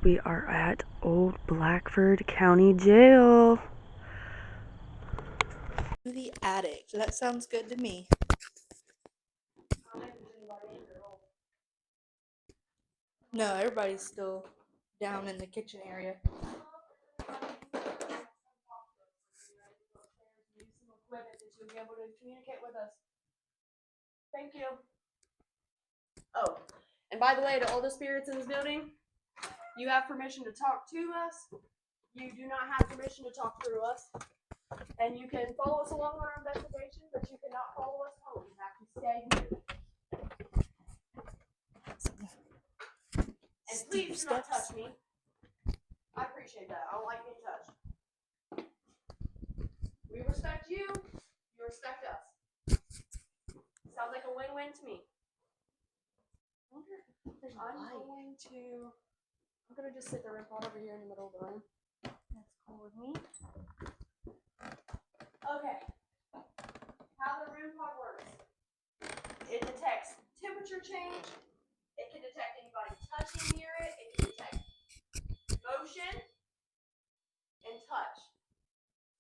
We are at Old Blackford County Jail. The attic. That sounds good to me. No, everybody's still down in the kitchen area. You'll be able to communicate with us. Thank you. Oh, and by the way, to all the spirits in this building, you have permission to talk to us. You do not have permission to talk through us. And you can follow us along on our investigation, but you cannot follow us home. You have to stay here. And please do not touch me. I appreciate that. I don't like being touched. We respect you. You respect us. Sounds like a win-win to me. I wonder if there's I'm gonna just sit the REM pod over here in the middle of the room. That's cool with me. Okay. How the REM pod works. It detects temperature change. It can detect anybody touching near it. It can detect motion and touch.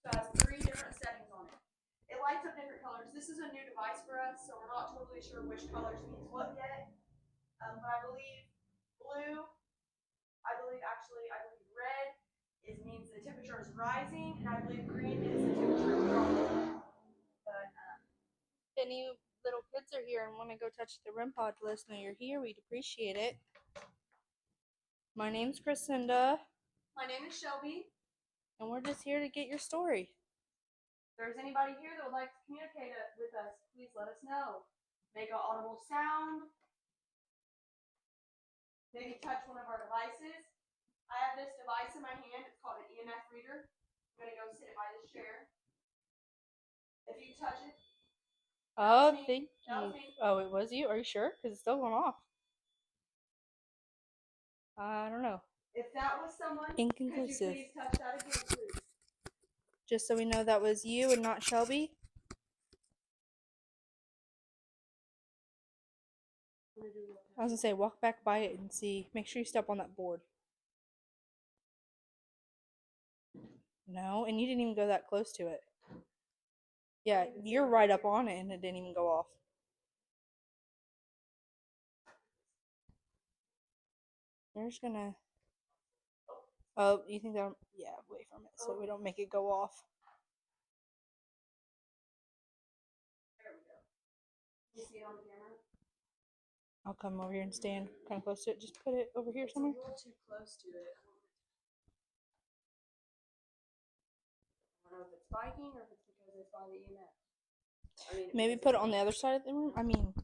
So it has 3 different settings on it. It lights up different colors. This is a new device for us, so we're not totally sure which colors means what yet. But I believe blue, I believe red means the temperature is rising, and I believe green is the temperature is dropping. But if any little kids are here and want to go touch the REM pod to let us know you're here, we'd appreciate it. My name's Crescenda. My name is Shelby. And we're just here to get your story. If there's anybody here that would like to communicate with us, please let us know. Make an audible sound. Maybe touch one of our devices. I have this device in my hand. It's called an EMF reader. I'm going to go sit by this chair. If you touch it. Oh, thank you. Oh, it was you? Are you sure? Because it's still going off. I don't know. If that was someone, inconclusive. Could you please touch that again, please? Just so we know that was you and not Shelby. I was gonna say, walk back by it and see. Make sure you step on that board. No, and you didn't even go that close to it. Yeah, you're right up on it and it didn't even go off. We're just gonna... Oh, you think that... Yeah, away from it so we don't make it go off. There we go. You see it on the camera? I'll come over here and stand kind of close to it. Just put it over here somewhere. It's a little too close to it. I don't know if it's spiking or if it's because it's by the EMF. Maybe put it on the other side of the room. I don't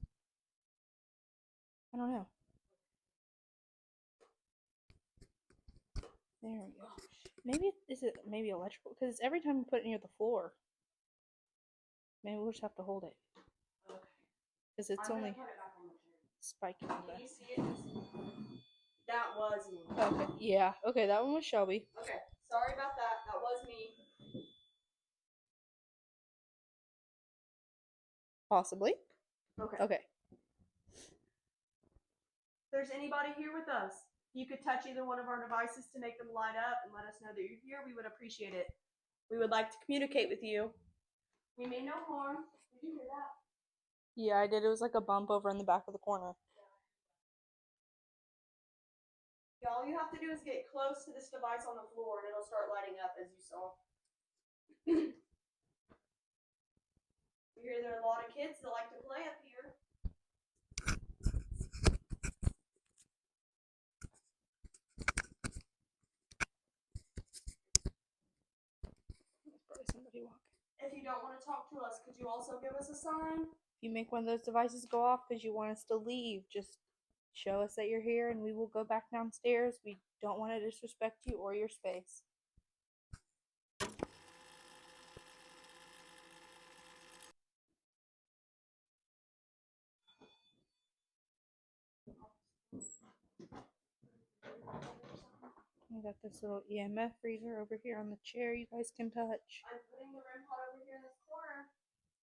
know. There we go. Maybe is it electrical? Because every time you put it near the floor. Maybe we'll just have to hold it. Okay. Because it's only spiking. Can you see it? That was me. Okay. Yeah. Okay. That one was Shelby. Okay. Sorry about that. That was me. Possibly. Okay. Okay. If there's anybody here with us, you could touch either one of our devices to make them light up and let us know that you're here. We would appreciate it. We would like to communicate with you. We mean no harm. Did you hear that? Yeah, I did. It was like a bump over in the back of the corner. Yeah, all you have to do is get close to this device on the floor and it'll start lighting up as you saw. We hear there are a lot of kids that like to play up here. Probably somebody walking. If you don't want to talk to us, could you also give us a sign? If you make one of those devices go off because you want us to leave, just show us that you're here and we will go back downstairs. We don't want to disrespect you or your space. We got this little EMF reader over here on the chair you guys can touch. I'm putting the REM pod over here in this corner.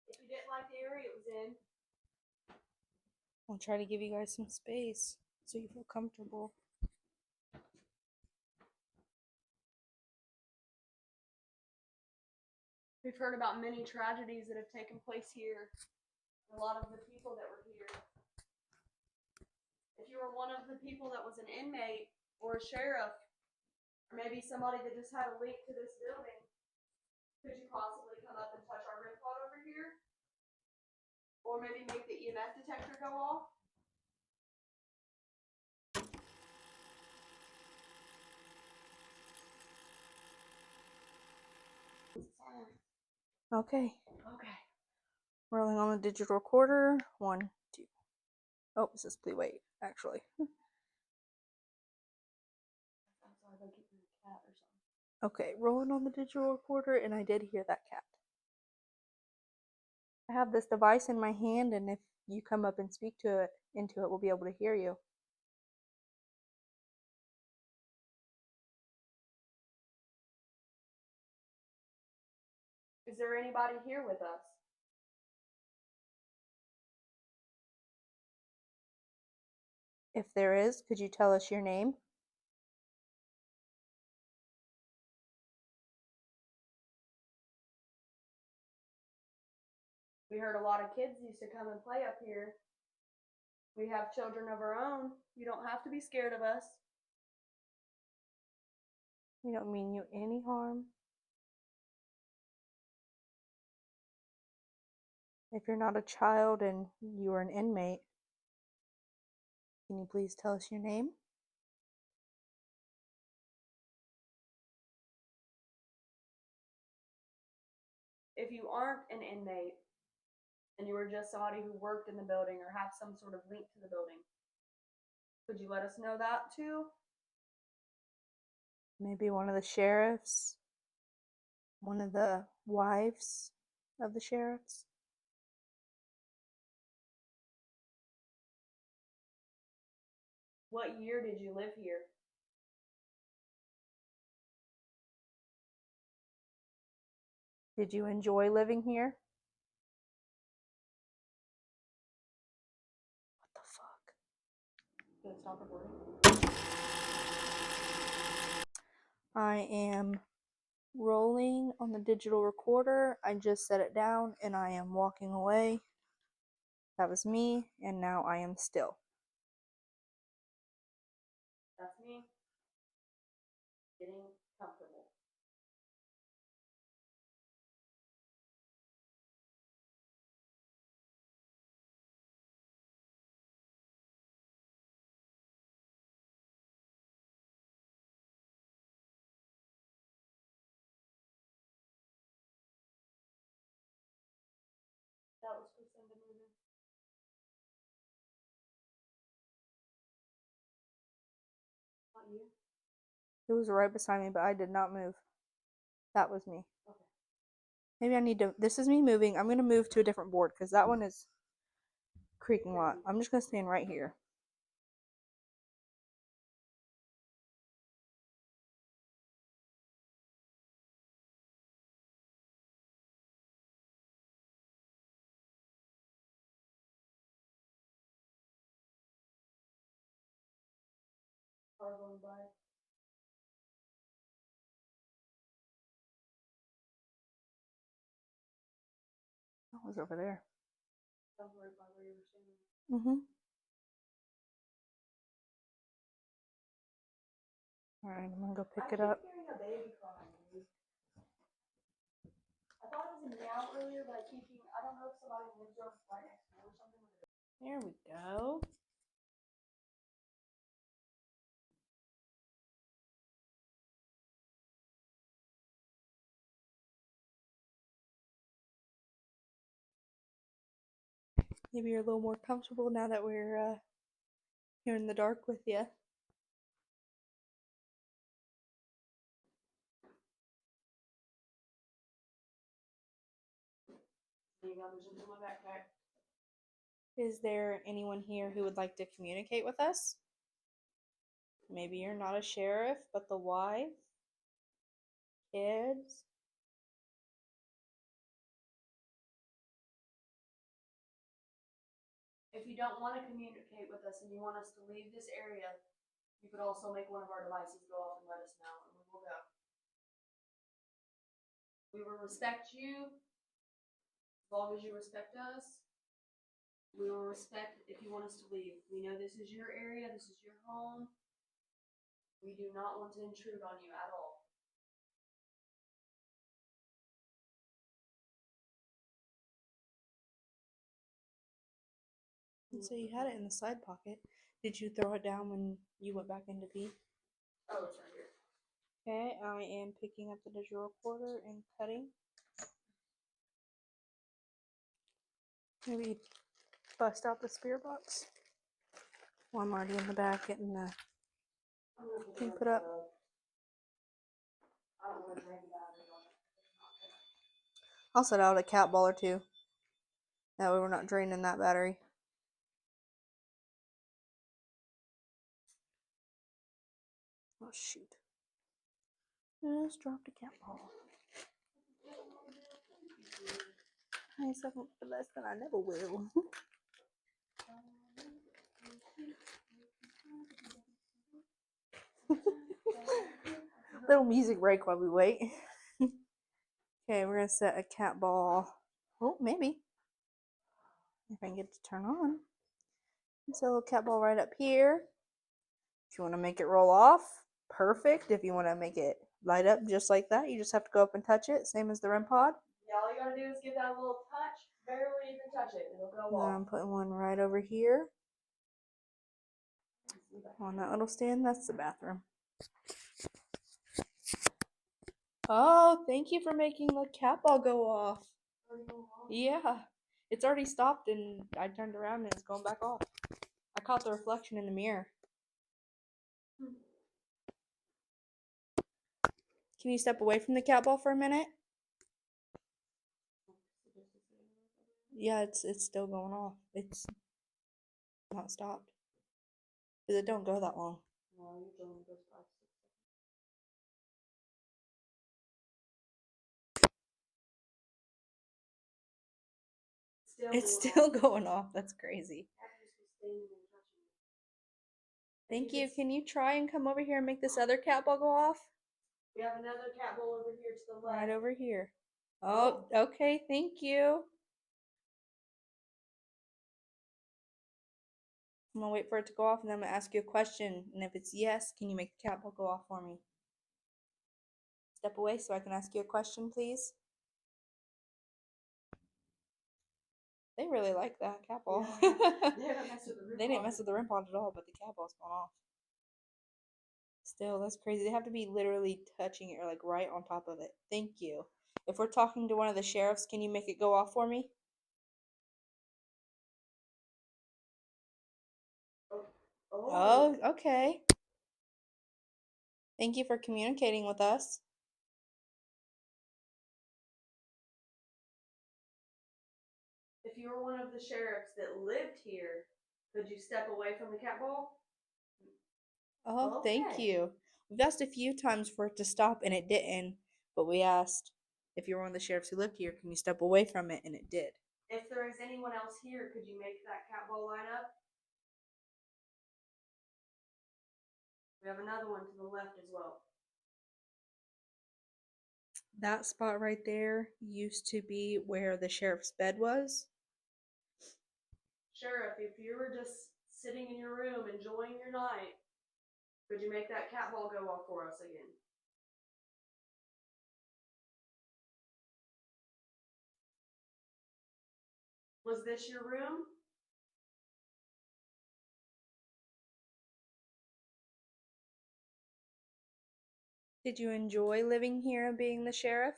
If you didn't like the area it was in. I'll try to give you guys some space so you feel comfortable. We've heard about many tragedies that have taken place here. A lot of the people that were here. If you were one of the people that was an inmate or a sheriff, or maybe somebody that just had a link to this building, could you possibly come up and touch our REM pod over here? Or maybe make the EMF detector go off? Okay, Okay. rolling on the digital recorder. 1, 2. Oh, this is please wait, actually. I'm sorry if I keep hearing a cat or something. Okay, rolling on the digital recorder, and I did hear that cat. I have this device in my hand, and if you come up and speak to it, into it, we'll be able to hear you. Is there anybody here with us? If there is, could you tell us your name? We heard a lot of kids used to come and play up here. We have children of our own. You don't have to be scared of us. We don't mean you any harm. If you're not a child and you are an inmate, can you please tell us your name? If you aren't an inmate and you were just somebody who worked in the building or have some sort of link to the building, could you let us know that too? Maybe one of the sheriffs? One of the wives of the sheriffs? What year did you live here? Did you enjoy living here? What the fuck? Did it stop recording? I am rolling on the digital recorder. I just set it down and I am walking away. That was me, and now I am still. That's me. Getting comfortable. That was Lucinda moving. Not you? It was right beside me, but I did not move. That was me. Okay. Maybe I need to. This is me moving. I'm going to move to a different board because that one is creaking a lot. I'm just going to stand right here. Car going by. That was over there. That was right by where you were standing. Alright, I'm going to go pick I it up. keep hearing a baby crying, dude. I thought it was a meow earlier, but I keep hearing, I don't know if somebody lives right next door or something. There we go. Maybe you're a little more comfortable now that we're here in the dark with you. There's in my backpack. Is there anyone here who would like to communicate with us? Maybe you're not a sheriff, but the wife, kids. If you don't want to communicate with us and you want us to leave this area, you could also make one of our devices go off and let us know, and we will go. We will respect you as long as you respect us. We will respect if you want us to leave. We know this is your area, this is your home. We do not want to intrude on you at all. So you had it in the side pocket. Did you throw it down when you went back in to pee? Oh, it's right here. Okay, I am picking up the digital recorder and cutting. Maybe bust out the spear box. Well, I'm already in the back getting the thing put up. I don't want to drain the battery on it. I'll set out a cat ball or two. That way we're not draining that battery. Oh shoot. I just dropped a cat ball. I suffer for less than I never will. Little music break while we wait. Okay, we're gonna set a cat ball. Oh, maybe. If I can get it to turn on. Set a little cat ball right up here. If you want to make it roll off, perfect. If you want to make it light up just like that, you just have to go up and touch it, same as the REM pod. Yeah, all you gotta do is give that a little touch. Barely even touch it. It'll go off. I'm putting one right over here. On that little stand, that's the bathroom. Oh, thank you for making the cat ball go off. Yeah, it's already stopped and I turned around and it's going back off. I caught the reflection in the mirror. Can you step away from the cat ball for a minute? Yeah, it's still going off. It's not stopped. Because it don't go that long. No, usually only goes 5 to 6 seconds. It's still going off. That's crazy. Standing and touching it. Thank you. Can you try and come over here and make this other cat ball go off? We have another cat ball over here to the left. Right over here. Oh, okay. Thank you. I'm gonna wait for it to go off and then I'm gonna ask you a question. And if it's yes, can you make the cat ball go off for me? Step away so I can ask you a question, please. They really like that cat ball. Yeah, they didn't mess with the REM They didn't pod. mess with the REM pod at all, but the cat ball's gone off. Still, that's crazy. They have to be literally touching it or like right on top of it. Thank you. If we're talking to one of the sheriffs, can you make it go off for me? Oh, okay. Thank you for communicating with us. If you were one of the sheriffs that lived here, could you step away from the cat ball? Oh, thank Okay. you. We've asked a few times for it to stop and it didn't, but we asked if you're one of the sheriffs who lived here, can you step away from it? And it did. If there is anyone else here, could you make that cat ball line up? We have another one to the left as well. That spot right there used to be where the sheriff's bed was. Sheriff, if you were just sitting in your room enjoying your night, could you make that cat ball go off for us again? Was this your room? Did you enjoy living here and being the sheriff?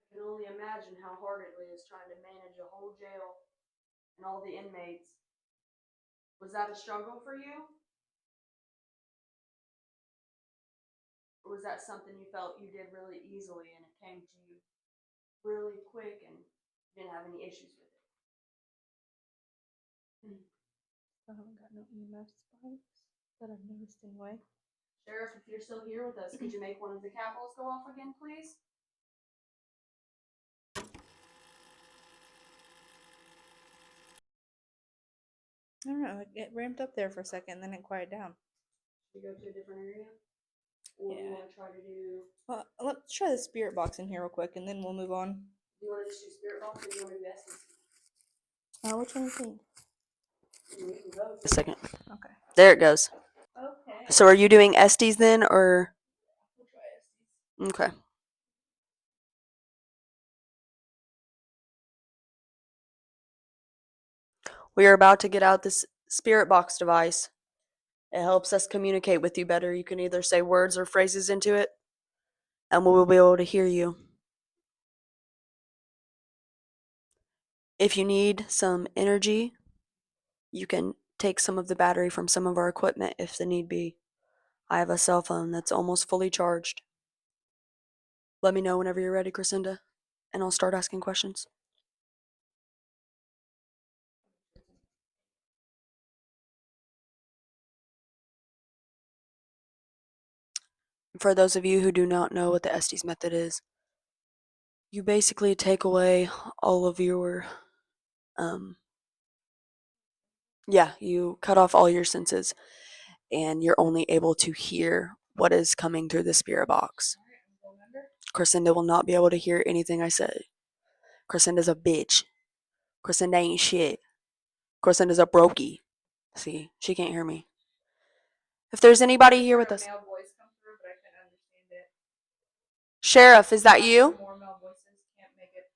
I can only imagine how hard it is trying to manage a whole jail and all the inmates. Was that a struggle for you? Or was that something you felt you did really easily and it came to you really quick and you didn't have any issues with it? I haven't got no EMF spikes that I've noticed anyway. Sheriff, if you're still here with us, could you make one of the cat balls go off again, please? I don't know, it ramped up there for a second and then it quieted down. Should we go to a different area? Or do you Yeah. want to try to do? Let's try the spirit box in here real quick, and then we'll move on. Do you want to just do spirit box or do you want to do Estes? Which one do you think? We can both. A second. Okay. There it goes. Okay. So are you doing Estes then, or? We'll try Estes. Okay. We are about to get out this spirit box device. It helps us communicate with you better. You can either say words or phrases into it, and we will be able to hear you. If you need some energy, you can take some of the battery from some of our equipment if the need be. I have a cell phone that's almost fully charged. Let me know whenever you're ready, Crescenda, and I'll start asking questions. For those of you who do not know what the Estes method is, you basically take away all of your, you cut off all your senses, and you're only able to hear what is coming through the spirit box. Crescenda will not be able to hear anything I say. Crescenda's a bitch. Crescenda ain't shit. Crescenda's a brokey. See, she can't hear me. If there's anybody here with us. Male voice come through, but I couldn't understand it. Sheriff, is that you? More male voices can't make it.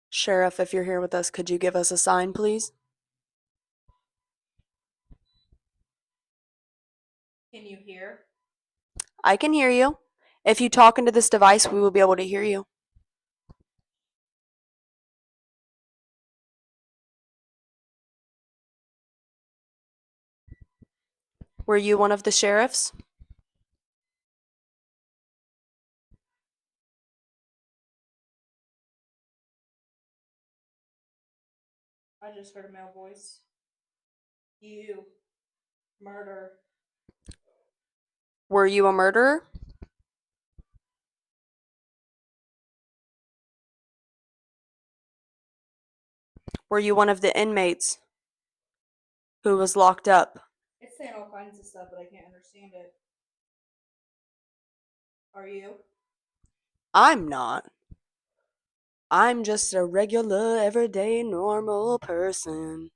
Sheriff, if you're here with us, could you give us a sign, please? Can you hear? I can hear you. If you talk into this device, we will be able to hear you. Were you one of the sheriffs? I just heard a male voice. You. Murder. Were you a murderer? Were you one of the inmates who was locked up? It's saying all kinds of stuff, but I can't understand it. Are you? I'm not. I'm just a regular, everyday, normal person.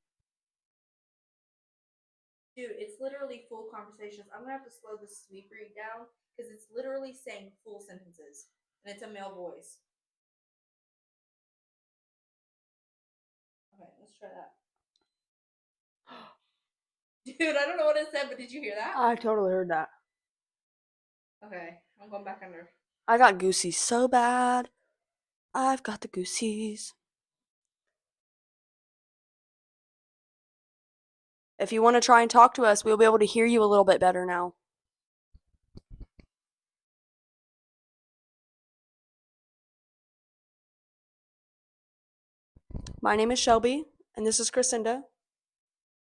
Dude, it's literally full conversations. I'm gonna have to slow the sweep rate down because it's literally saying full sentences, and it's a male voice. Okay, let's try that. Dude, I don't know what it said, but did you hear that? I totally heard that. Okay, I'm going back under. I got goosies so bad. I've got the goosies. If you want to try and talk to us, we'll be able to hear you a little bit better now. My name is Shelby, and this is Crescenda.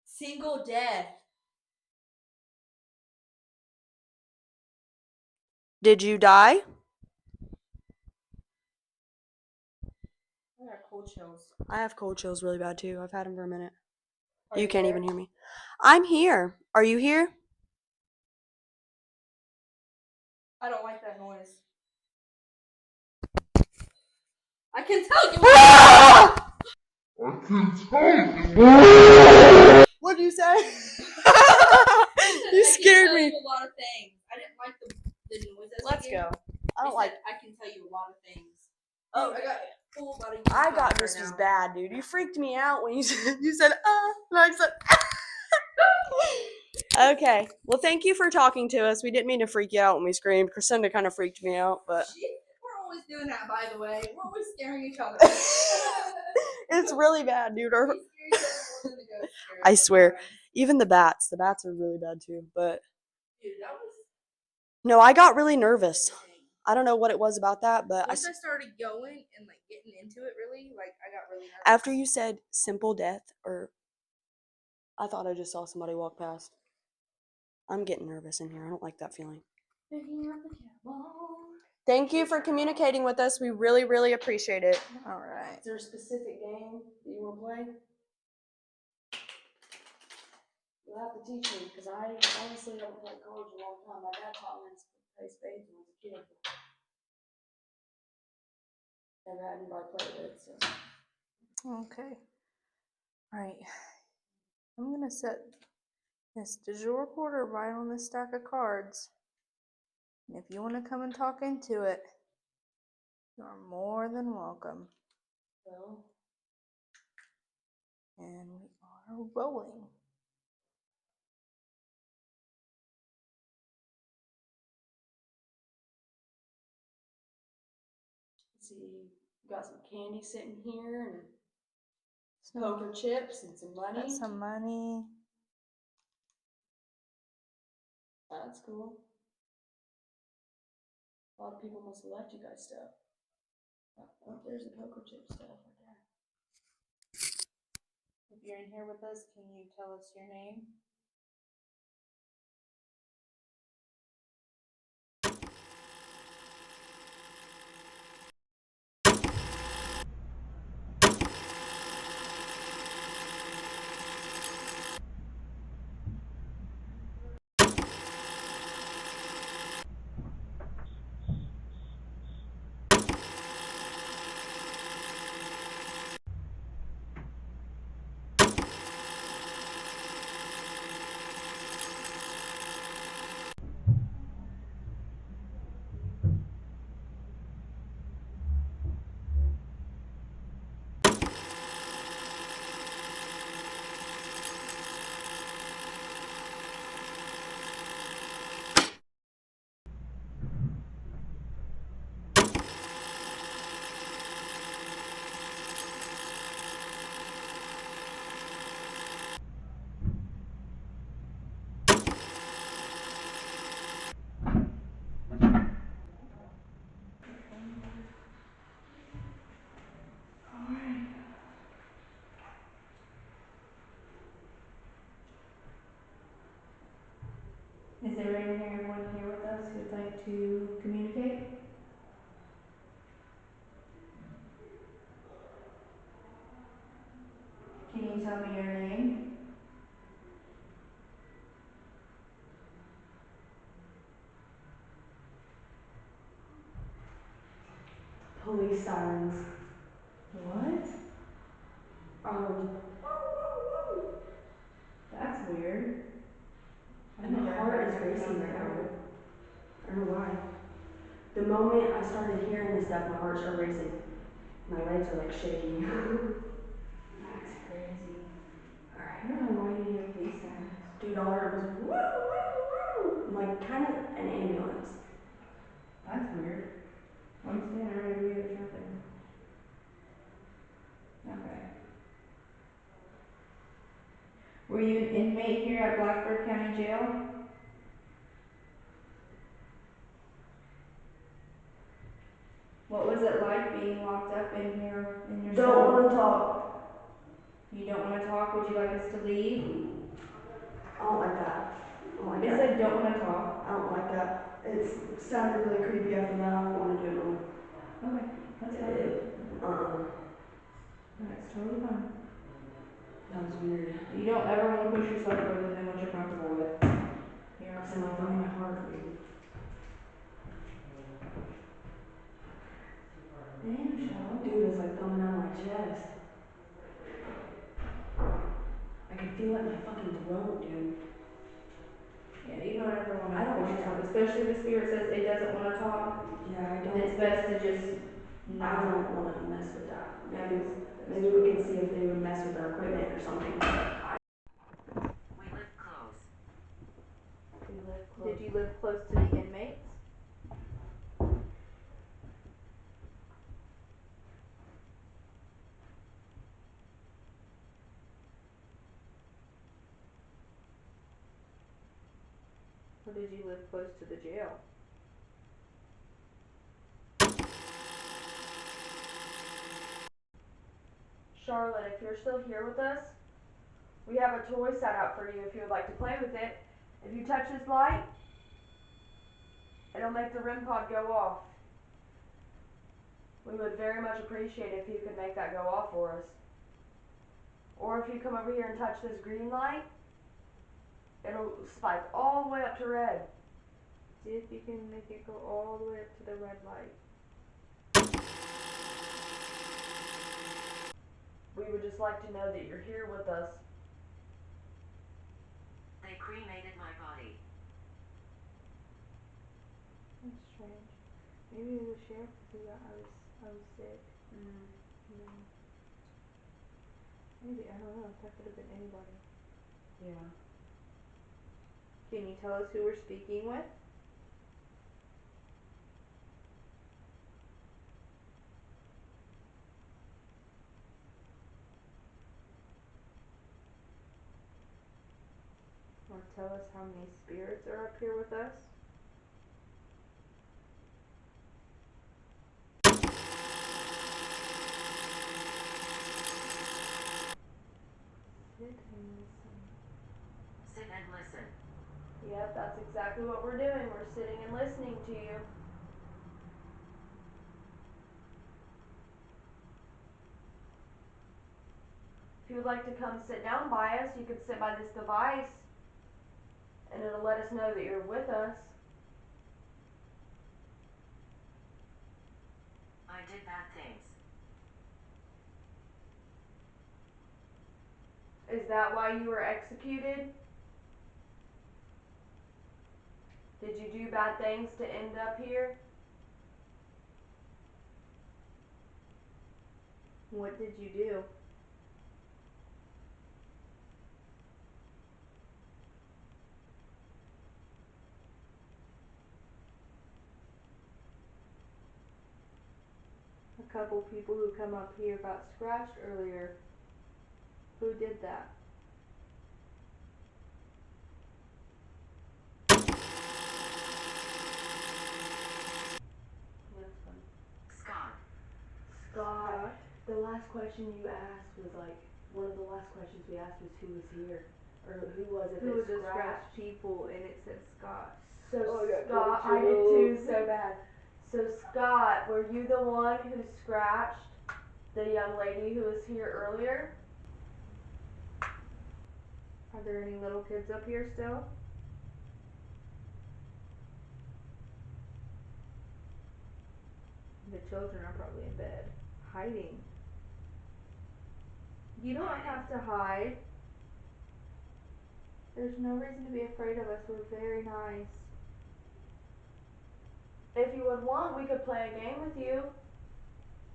Single death. Did you die? I got cold chills. I have cold chills really bad too. I've had them for a minute. Are You can't there? even hear me. I'm here. Are you here? I don't like that noise. I can tell you. What did you say? You scared me. a lot of things. I didn't like the noises. Let's go. I don't I like. said I can tell you a lot of things. Oh, Dude, I got full body. I got goosebumps this right was now. bad, dude. You freaked me out when you said and I said. Okay. Well, thank you for talking to us. We didn't mean to freak you out when we screamed. Crescenda kind of freaked me out, but We're always doing that, by the way. We're always scaring each other. it's really bad, dude. We scare each other more than the ghosts scare us I swear. sometimes. Even the bats are really bad too. But Dude, that was. no, I got really nervous. I don't know what it was about that, but Once I started going and like getting into it, really, like I got really nervous. after you said simple death, or I thought I just saw somebody walk past. I'm getting nervous in here. I don't like that feeling. Thank you for communicating with us. We really, really appreciate it. All right. Is there a specific game that you want to play? You'll have to teach me, because I honestly haven't played cards in a long time. My dad taught me to play spades when I was a kid. Never had anybody play with, so. Okay. Alright. I'm gonna set this digital recorder right on this stack of cards. And if you want to come and talk into it, you are more than welcome. Well, And we are rolling. let's see, you got some candy sitting here, and So, poker chips, and some money. got some money. That's cool. A lot of people must have left you guys stuff. Oh, there's the poker chip stuff right there. If you're in here with us, can you tell us your name? Is there everyone here with us who'd like to communicate? Can you tell me your name? Police sirens. What? Woo, woo, woo. That's weird. And my heart is racing right now. I don't know why. The moment I started hearing this stuff, my heart started racing. My legs are like shaking. That's crazy. Alright. I don't know why you hear police sirens. Dude, all I heard was woo, woo, woo. Like kind of an ambulance. That's weird. I'm standing right over you, there's nothing. Okay. Were you an inmate here at Blackford County Jail? What was it like being locked up in here in your Don't cell? want to talk. You don't want to talk? Would you like us to leave? I don't like that. I don't like It that. said don't want to talk. I don't like that. It sounded really creepy after that. I don't want to do it no more. Okay, that's fine. That's totally fine. That was weird. You don't ever want to push yourself further than what you're comfortable with. You're Cause of my fucking heart, dude. Damn, Shell. Dude, it's like coming out of my chest. I can feel it in my fucking throat, dude. Yeah, you don't ever want I to don't push like yourself, that. especially if the spirit says it doesn't want to talk. Yeah, I don't. It's best to just not. I don't want to mess with that. That's Maybe we totally can see fine. if they would mess with our equipment or something. We live close. We live close. Did you live close to the inmates? Or did you live close to the jail? Charlotte, if you're still here with us, we have a toy set out for you if you would like to play with it. If you touch this light, it'll make the REM pod go off. We would very much appreciate it if you could make that go off for us. Or if you come over here and touch this green light, It'll spike all the way up to red. See if you can make it go all the way up to the red light. We would just like to know that you're here with us. They cremated my body. That's strange. Maybe it was the sheriff because I was sick. No. Maybe, I don't know. That could have been anybody. Yeah. Can you tell us who we're speaking with? Or tell us how many spirits are up here with us? Sit and listen. Sit and listen. Yep, that's exactly what we're doing. We're sitting and listening to you. If you would like to come sit down by us, you could sit by this device and it'll let us know that you're with us. I did bad things. Is that why you were executed? Did you do bad things to end up here? What did you do? A couple people who come up here got scratched earlier. Who did that? That's fun. Scott. Scott, the last question you asked was like, one of the last questions we asked was who was here? Or who was it Who was that the scratched? scratched people? And it said Scott. So Oh, I got Scott, cold I did too, chills. so bad. So Scott, were you the one who scratched the young lady who was here earlier? Are there any little kids up here still? The children are probably in bed. Hiding. You don't Hiding. have to hide. There's no reason to be afraid of us. We're very nice. If you would want, we could play a game with you.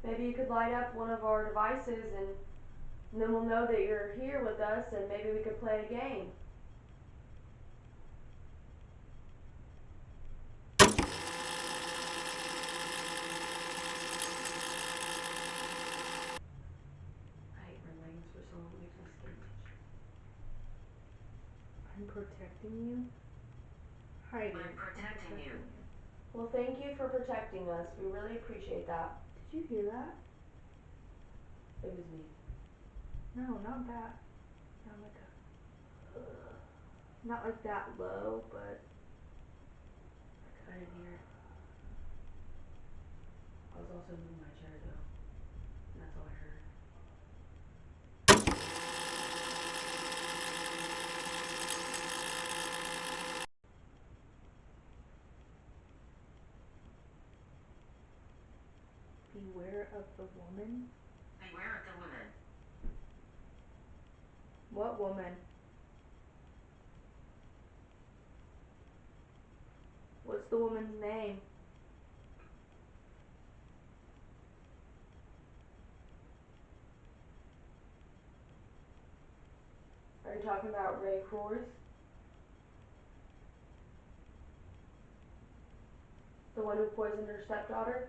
Maybe you could light up one of our devices and then we'll know that you're here with us and maybe we could play a game. I hate when lanes for so long, it makes my skin itch. I'm protecting you. Hiding. I'm protecting you. Well, thank you for protecting us. We really appreciate that. Did you hear that? It was me. No, not that. Not like that low, but I didn't hear it. I was also moving my chair though, and that's all I heard. beware of the woman. Beware of the woman. What woman? What's the woman's name? Are you talking about Ray Kors? The one who poisoned her stepdaughter?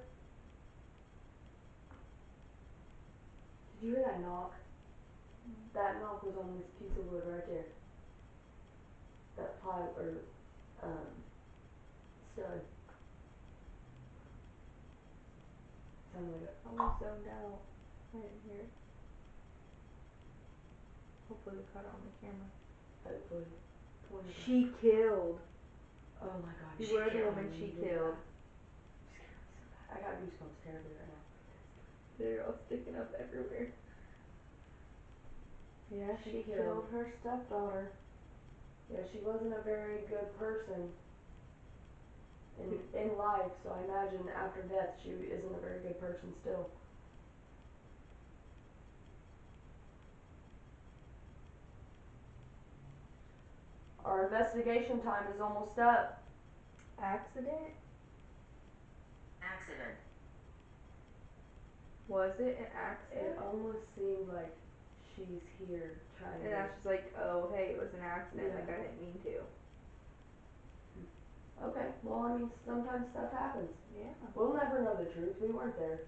Did you hear that knock? That knock was on this piece of wood right there. That ply or stud. Sounded like it. I was zoned out. I didn't hear it. Hopefully we caught it on the camera. Hopefully. Pointed at- She killed. Oh my god. Beware the killed woman me. she You did killed. that. You scared me so bad. I got goosebumps terribly right now. They're all sticking up everywhere. Yeah, She she killed killed. her stepdaughter. Yeah, she wasn't a very good person in life, so I imagine after death she isn't a very good person still. Our investigation time is almost up. Accident? Accident. Was it an It accident? almost seemed like she's here trying And to. now she's like, oh, hey, it was an accident. Yeah. Like, I didn't mean to. Okay, well, I mean, sometimes stuff happens. Yeah. We'll never know the truth. We weren't there.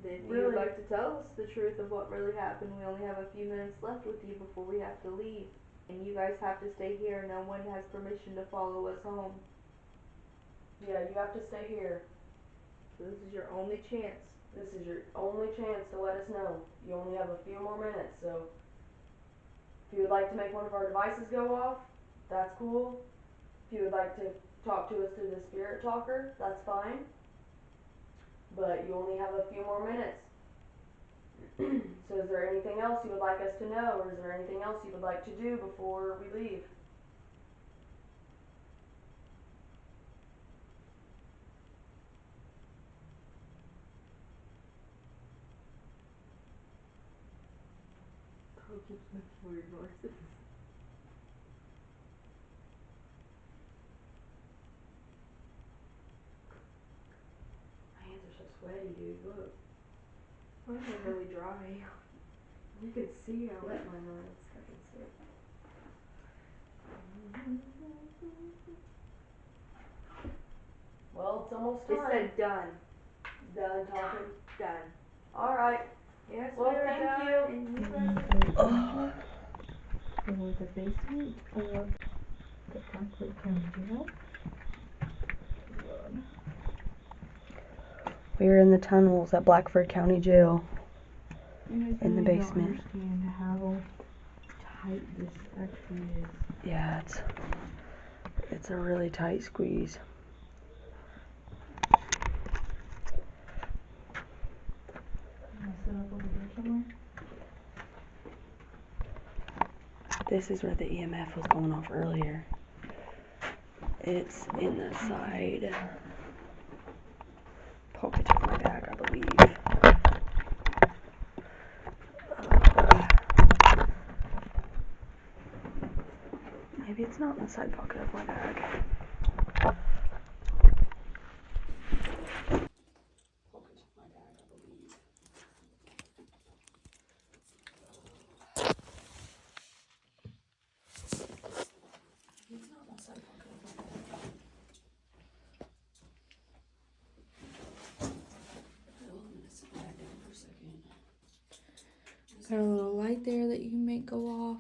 If Really? you'd like to tell us the truth of what really happened, we only have a few minutes left with you before we have to leave. And you guys have to stay here. No one has permission to follow us home. Yeah, you have to stay here. So this is your only chance. This is your only chance to let us know. You only have a few more minutes, so if you would like to make one of our devices go off, that's cool. If you would like to talk to us through the spirit talker, that's fine. But you only have a few more minutes. So is there anything else you would like us to know, or is there anything else you would like to do before we leave? Who keeps making weird noises? My hands are so sweaty, dude. Look. Mine are really dry. You can see how wet mine are. It's fucking sick. Well, it's almost It time. said done. Done talking. Done. Alright. Yes, Well, we're thank done. you. And you guys are For the basement of the Blackford County Jail. We're in the tunnels at Blackford County Jail. And I In the really basement. don't understand how tight this actually is. Yeah, it's a really tight squeeze. Can I sit up over here somewhere? This is where the EMF was going off earlier. It's in the side pocket of my bag, I believe. Maybe it's not in the side pocket of my bag. got a little light there that you can make go off.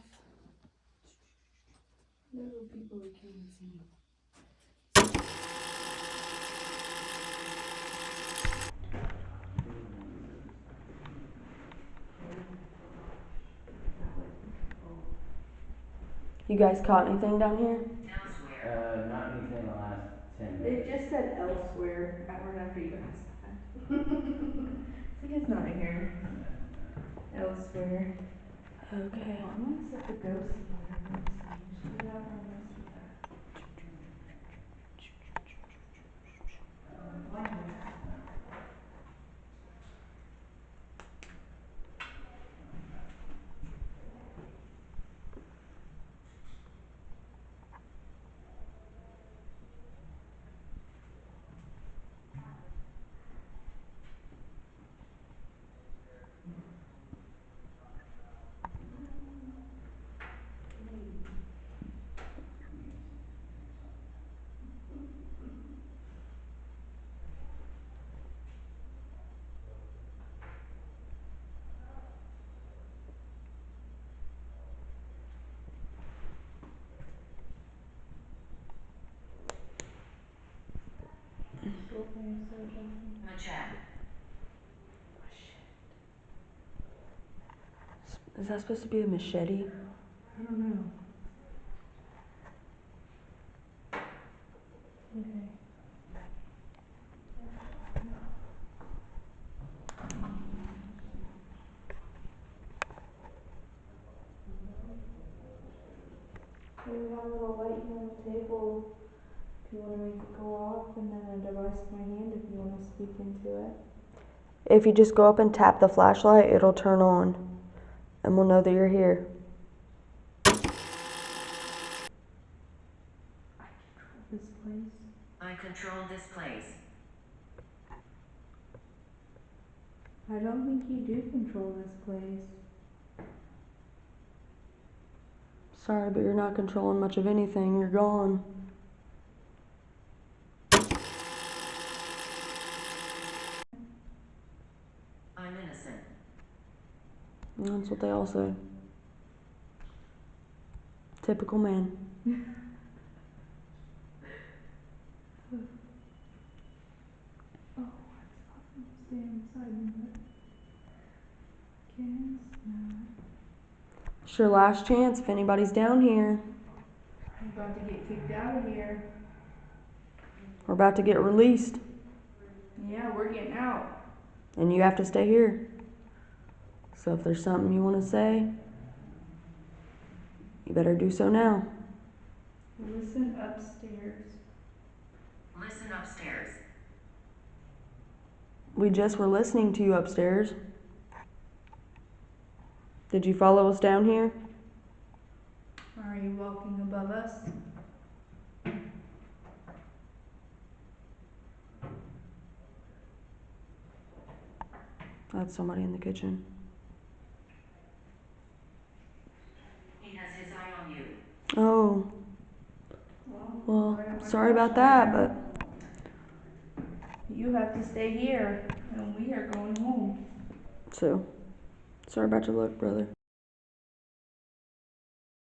Little people who can't see. You guys caught anything down here? Elsewhere. Not anything in the last 10 It minutes. just said elsewhere hours after you asked that. It's like it's not here. Elsewhere. Okay. Well, I'm gonna set the ghost light on this thing. Just do that while I mess with that. Machete. Is that supposed to be a machete? I don't know. Okay. We have a little light here on the table if you want to make it go off, and then a device in my hand if you want to speak into it. If you just go up and tap the flashlight, it'll turn on, and we'll know that you're here. This place. I control this place. I don't think you do control this place. Sorry, but you're not controlling much of anything. You're gone. I'm innocent. And that's what they all say. Typical man. Oh, I'm staying inside me, but can't snap. It's your last chance if anybody's down here. I'm about to get kicked out of here. We're about to get released, Yeah, we're getting out. and you have to stay here. So if there's something you want to say, you better do so now. Listen upstairs. Listen upstairs. We just were listening to you upstairs. Did you follow us down here? Are you walking above us? That's somebody in the kitchen. He has his eye on you. Oh, well, I got my sorry about flashlight that, now. but You have to stay here, and we are going home. so sorry about your luck, brother.